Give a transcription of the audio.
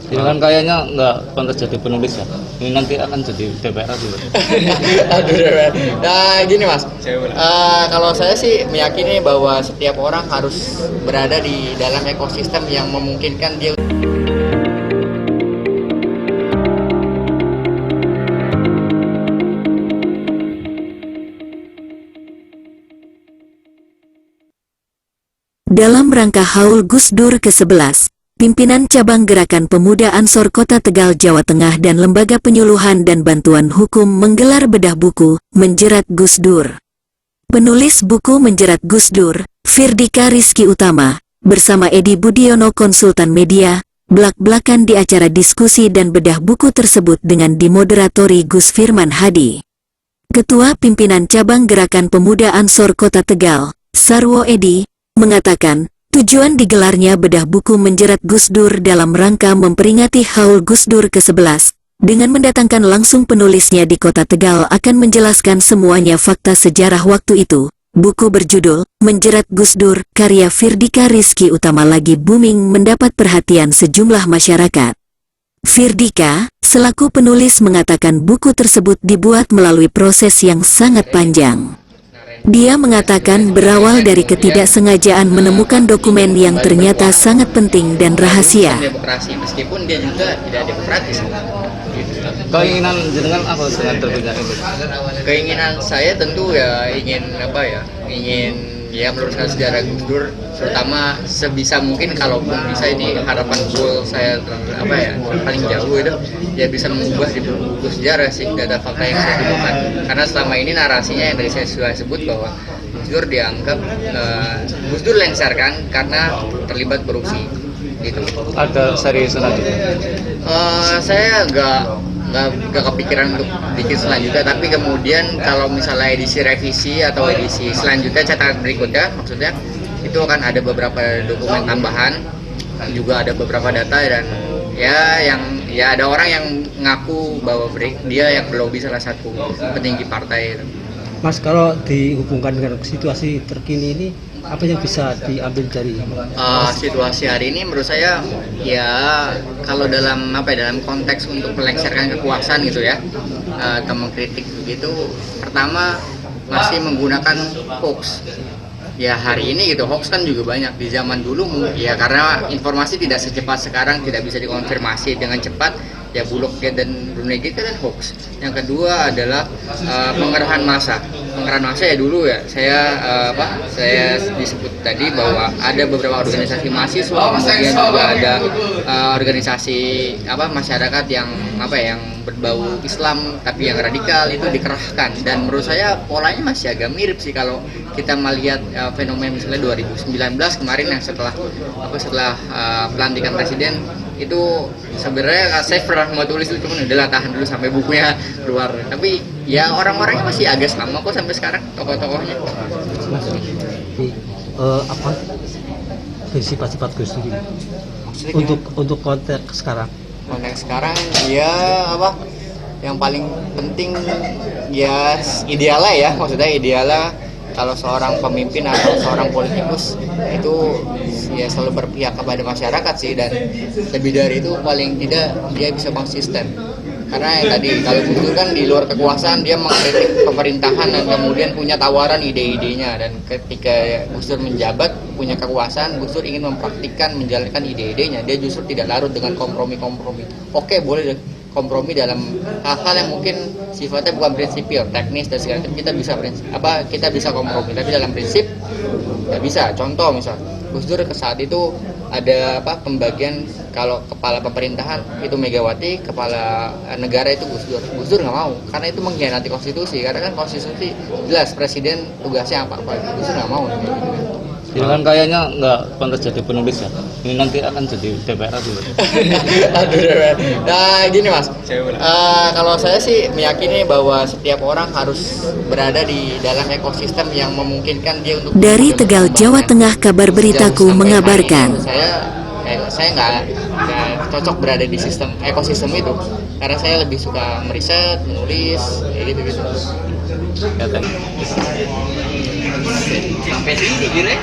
Ini kan kayaknya nggak pantas jadi penulis ya. Ini nanti akan jadi DPR juga. Aduh, DPR. Nah, gini Mas. Kalau saya sih meyakini bahwa setiap orang harus berada di dalam ekosistem yang memungkinkan dia. Dalam rangka Haul Gus Dur ke-11, pimpinan Cabang Gerakan Pemuda Ansor Kota Tegal, Jawa Tengah dan Lembaga Penyuluhan dan Bantuan Hukum menggelar bedah buku Menjerat Gus Dur. Penulis buku Menjerat Gus Dur, Firdika Rizky Utama, bersama Edi Budiono konsultan media, belak-belakan di acara diskusi dan bedah buku tersebut dengan dimoderatori Gus Firman Hadi. Ketua Pimpinan Cabang Gerakan Pemuda Ansor Kota Tegal, Sarwo Edi, mengatakan, tujuan digelarnya bedah buku Menjerat Gus Dur dalam rangka memperingati Haul Gus Dur ke-11, dengan mendatangkan langsung penulisnya di Kota Tegal akan menjelaskan semuanya fakta sejarah waktu itu. Buku berjudul Menjerat Gus Dur, karya Firdika Rizky Utama lagi booming mendapat perhatian sejumlah masyarakat. Firdika, selaku penulis, mengatakan buku tersebut dibuat melalui proses yang sangat panjang. Dia mengatakan berawal dari ketidaksengajaan menemukan dokumen yang ternyata sangat penting dan rahasia. Demokrasi meskipun dia juga tidak demokratis. Keinginan jenengan apa dengan terbitnya itu? Keinginan saya tentu ya ingin meluruskan sejarah Gus Dur, terutama sebisa mungkin, kalaupun bisa, ini harapan goal saya paling jauh itu ya bisa mengubah di buku sejarah sih data fakta yang saya temukan, karena selama ini narasinya yang tadi saya sudah sebut bahwa Gus Dur dianggap Gus Dur lengserkan karena terlibat korupsi gitu. Ada serius lagi? Saya nggak kepikiran untuk bikin selanjutnya, tapi kemudian kalau misalnya edisi revisi atau edisi selanjutnya, cetakan berikutnya maksudnya, itu akan ada beberapa dokumen tambahan, juga ada beberapa data, dan ya ada orang yang ngaku bahwa dia yang berlobby salah satu petinggi partai. Mas, kalau dihubungkan dengan situasi terkini ini, apa yang bisa diambil dari situasi hari ini? Menurut saya ya kalau dalam konteks untuk melengsarkan kekuasaan gitu ya, atau mengkritik begitu, pertama masih menggunakan hoax. Ya hari ini gitu, hoax kan juga banyak. Di zaman dulu ya karena informasi tidak secepat sekarang, tidak bisa dikonfirmasi dengan cepat, ya Bulog dan Brunei kan hoax. Yang kedua adalah pengerahan massa ya dulu ya saya disebut tadi bahwa ada beberapa organisasi mahasiswa, kemudian juga ada organisasi masyarakat yang berbau Islam tapi yang radikal, itu dikerahkan, dan menurut saya polanya masih agak mirip sih kalau kita melihat fenomena misalnya 2019 kemarin yang setelah pelantikan presiden itu. Sebenarnya saya pernah mau tulis itu, cuman udahlah tahan dulu sampai bukunya keluar. Tapi ya orang-orangnya masih agak sama kok sampai sekarang, tokoh-tokohnya. Apa sifat-sifat Gus Dur untuk konteks sekarang? Konteks sekarang ya yang paling penting ya idealnya ya, maksudnya idealnya kalau seorang pemimpin atau seorang politikus itu ya selalu berpihak kepada masyarakat sih, dan lebih dari itu paling tidak dia bisa konsisten. Karena yang tadi kalau Gus Dur kan di luar kekuasaan dia mengkritik pemerintahan dan kemudian punya tawaran ide-idenya, dan ketika Gus Dur menjabat punya kekuasaan, Gus Dur ingin mempraktikkan menjalankan ide-idenya, dia justru tidak larut dengan kompromi-kompromi. Oke, boleh kompromi dalam hal-hal yang mungkin sifatnya bukan prinsipil, teknis dan segala macam, kita bisa kompromi, tapi dalam prinsip nggak bisa. Contoh misal Gus Dur ke saat itu ada pembagian, kalau kepala pemerintahan itu Megawati, kepala negara itu Gus Dur. Gus Dur nggak mau karena itu mengkhianati konstitusi, karena kan konstitusi jelas presiden tugasnya apa. Gus Dur nggak mau. Ini kan kayaknya nggak pantas jadi penulis ya. Ini nanti akan jadi DPR juga. Aduh, DPR. Nah gini Mas, kalau saya sih meyakini bahwa setiap orang harus berada di dalam ekosistem yang memungkinkan dia untuk. Dari Tegal, Jawa Tengah, Kabar Beritaku mengabarkan. Saya nggak cocok berada di ekosistem itu, karena saya lebih suka meriset, menulis, kayak gitu. Ya, Sampai sini kira.